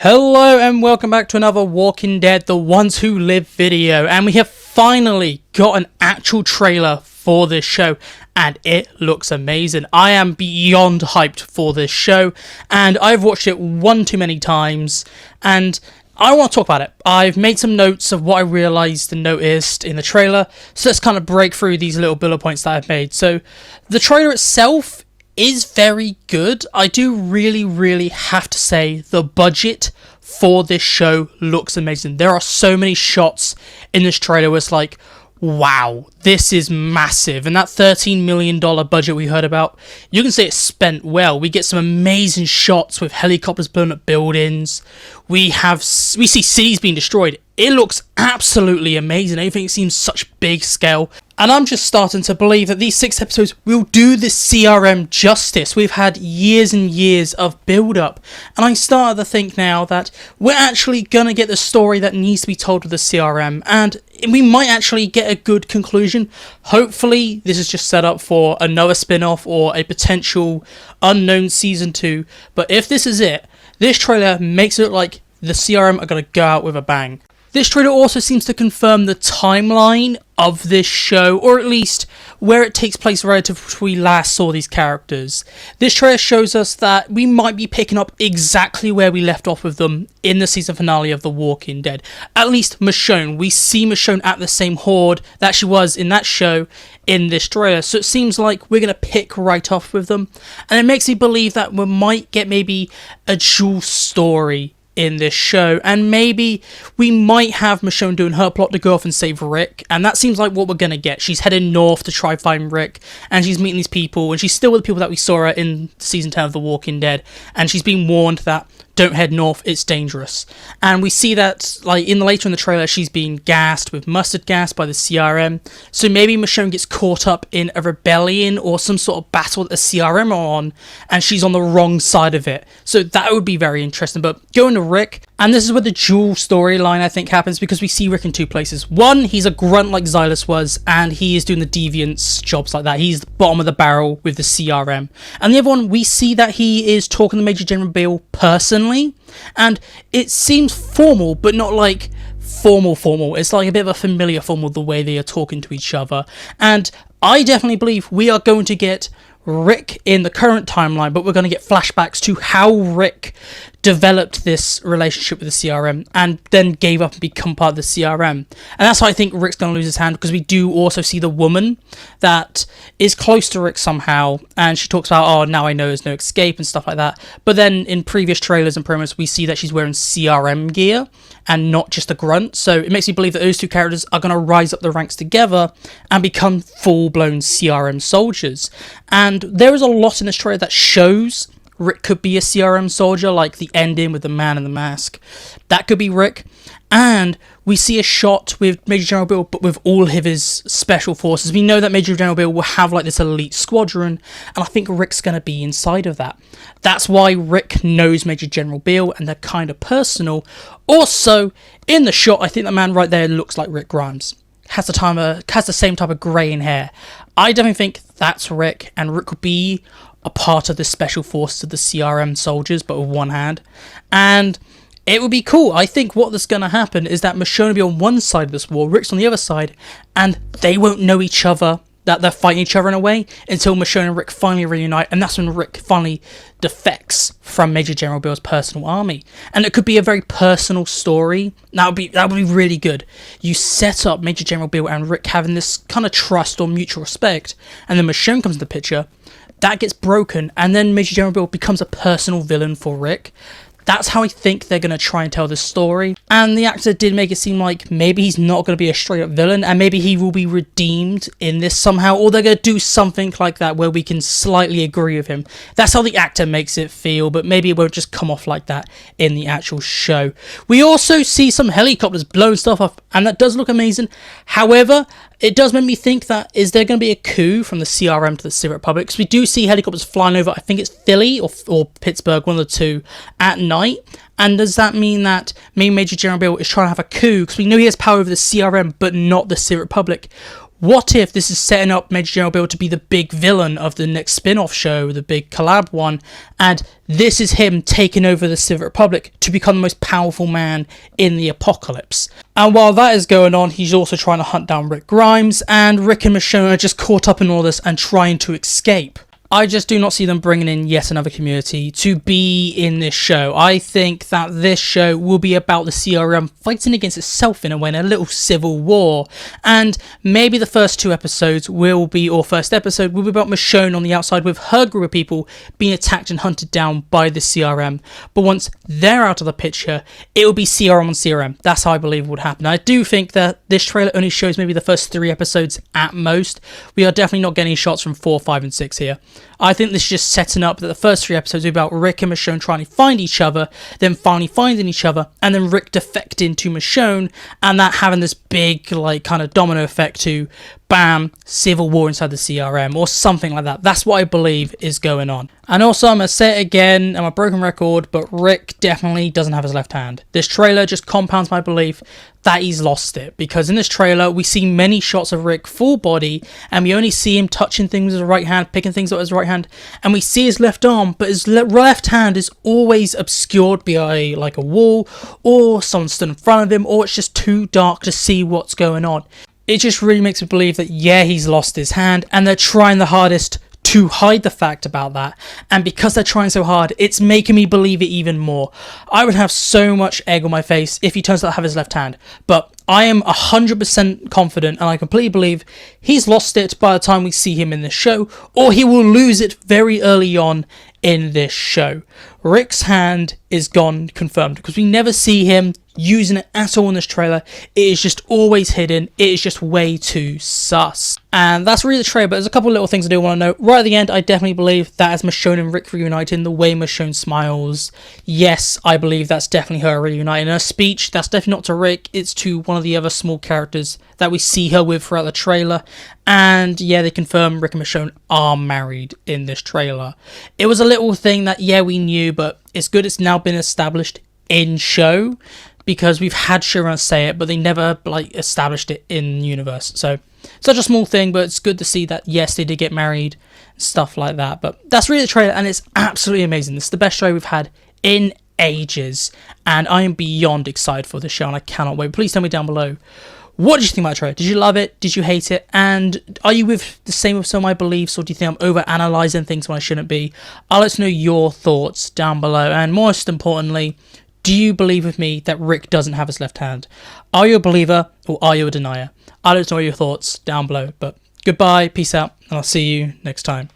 Hello and welcome back to another Walking Dead The Ones Who Live video, and we have finally got an actual trailer for this show and it looks amazing. I am beyond hyped for this show and I've watched it one too many times and I want to talk about it. I've made some notes of what I realised and noticed in the trailer, so let's kind of break through these little bullet points that I've made. So the trailer itself is very good. I do really have to say the budget for this show looks amazing. There are so many shots in this trailer where it's like, wow, this is massive. And that $13 million budget we heard about, you can say it's spent well. We get some amazing shots with helicopters blowing up buildings. We see cities being destroyed. It looks absolutely amazing. Everything seems such big scale. And I'm just starting to believe that these 6 episodes will do the CRM justice. We've had years and years of build-up. And I started to think now that we're actually going to get the story that needs to be told with the CRM. And we might actually get a good conclusion. Hopefully, this is just set up for another spin-off or a potential unknown season 2. But if this is it, this trailer makes it look like the CRM are going to go out with a bang. This trailer also seems to confirm the timeline of this show, or at least where it takes place relative to when we last saw these characters. This trailer shows us that we might be picking up exactly where we left off with them in the season finale of The Walking Dead. At least Michonne. We see Michonne at the same horde that she was in that show in this trailer. So it seems like we're going to pick right off with them. And it makes me believe that we might get maybe a dual story in this show, and maybe we might have Michonne doing her plot to go off and save Rick, and that seems like what we're gonna get. She's heading north to try find Rick, and she's meeting these people, and she's still with the people that we saw her in season 10 of The Walking Dead, and she's been warned that don't head north, it's dangerous. And we see that like later in the trailer she's being gassed with mustard gas by the CRM, so maybe Michonne gets caught up in a rebellion or some sort of battle that the CRM are on and she's on the wrong side of it. So that would be very interesting. But going to Rick, and this is where the dual storyline I think happens, because we see Rick in 2 places. One, he's a grunt like Xylus was, and he is doing the deviants jobs like that. He's the bottom of the barrel with the CRM. And the other one, we see that he is talking to Major General Beale personally, and it seems formal, but not like formal. It's like a bit of a familiar formal, the way they are talking to each other. And I definitely believe we are going to get Rick in the current timeline, but we're going to get flashbacks to how Rick developed this relationship with the CRM and then gave up and become part of the CRM. And that's how I think Rick's going to lose his hand, because we do also see the woman that is close to Rick somehow, and she talks about, oh, now I know there's no escape and stuff like that. But then in previous trailers and promos, we see that she's wearing CRM gear and not just a grunt. So it makes me believe that those 2 characters are going to rise up the ranks together and become full-blown CRM soldiers. And there is a lot in this trailer that shows Rick could be a CRM soldier, like the ending with the man in the mask. That could be Rick. And we see a shot with Major General Beale, but with all of his special forces. We know that Major General Beale will have like this elite squadron, and I think Rick's going to be inside of that. That's why Rick knows Major General Beale, and they're kind of personal. Also, in the shot, I think the man right there looks like Rick Grimes. Has the same type of grey in hair. I definitely think that's Rick, and Rick could be a part of the special forces of the CRM soldiers, but with one hand. And it would be cool. I think what's going to happen is that Michonne will be on one side of this war, Rick's on the other side, and they won't know each other, that they're fighting each other in a way, until Michonne and Rick finally reunite, and that's when Rick finally defects from Major General Beale's personal army. And it could be a very personal story. That would be really good. You set up Major General Beale and Rick having this kind of trust or mutual respect, and then Michonne comes into the picture. That gets broken, and then Major General Beale becomes a personal villain for Rick. That's how I think they're going to try and tell this story. And the actor did make it seem like maybe he's not going to be a straight up villain, and maybe he will be redeemed in this somehow, or they're going to do something like that where we can slightly agree with him. That's how the actor makes it feel, but maybe it won't just come off like that in the actual show. We also see some helicopters blowing stuff up, and that does look amazing. However, it does make me think that, is there going to be a coup from the CRM to the Secret Republic? Because we do see helicopters flying over, I think it's Philly or Pittsburgh, one of the 2, at night. And does that mean that Major General Beale is trying to have a coup? Because we know he has power over the CRM, but not the Secret Republic. What if this is setting up Major General Beale to be the big villain of the next spin-off show, the big collab one, and this is him taking over the Civic Republic to become the most powerful man in the apocalypse. And while that is going on, he's also trying to hunt down Rick Grimes, and Rick and Michonne are just caught up in all this and trying to escape. I just do not see them bringing in yet another community to be in this show. I think that this show will be about the CRM fighting against itself in a way, in a little civil war. And maybe the first two episodes will be, or first episode will be about Michonne on the outside with her group of people being attacked and hunted down by the CRM. But once they're out of the picture, it will be CRM on CRM. That's how I believe would happen. I do think that this trailer only shows maybe the first 3 episodes at most. We are definitely not getting shots from 4, 5, and 6 here. I think this is just setting up that the first 3 episodes are about Rick and Michonne trying to find each other, then finally finding each other, and then Rick defecting to Michonne, and that having this big, like, kind of domino effect to, bam, civil war inside the CRM, or something like that. That's what I believe is going on. And also, I'm going to say it again, I'm a broken record, but Rick definitely doesn't have his left hand. This trailer just compounds my belief that he's lost it, because in this trailer, we see many shots of Rick full body, and we only see him touching things with his right hand, picking things up with his right hand, and we see his left arm, but his left hand is always obscured by, like, a wall, or someone stood in front of him, or it's just too dark to see what's going on. It just really makes me believe that, yeah, he's lost his hand, and they're trying the hardest to hide the fact about that, and because they're trying so hard, it's making me believe it even more. I would have so much egg on my face if he turns out to have his left hand, but I am 100% confident, and I completely believe he's lost it by the time we see him in this show, or he will lose it very early on in this show. Rick's hand is gone, confirmed, because we never see him using it at all in this trailer. It is just always hidden. It is just way too sus. And that's really the trailer, but there's a couple of little things I do want to note. Right at the end, I definitely believe that as Michonne and Rick reuniting, the way Michonne smiles, yes, I believe that's definitely her reuniting. Her speech, that's definitely not to Rick, it's to one of the other small characters that we see her with throughout the trailer. And yeah, they confirm Rick and Michonne are married in this trailer. It was a little thing that, yeah, we knew, but it's good it's now been established in show, because we've had showrunners say it, but they never, like, established it in universe. So such a small thing, but it's good to see that, yes, they did get married, stuff like that. But that's really the trailer, and it's absolutely amazing. This is the best show we've had in ages, and I am beyond excited for this show, and I cannot wait. Please tell me down below, what did you think about the trailer? Did you love it? Did you hate it? And are you with the same with some of my beliefs, or do you think I'm over-analysing things when I shouldn't be? I'll let you know your thoughts down below, and most importantly, do you believe with me that Rick doesn't have his left hand? Are you a believer, or are you a denier? I'll let you know your thoughts down below, but goodbye, peace out, and I'll see you next time.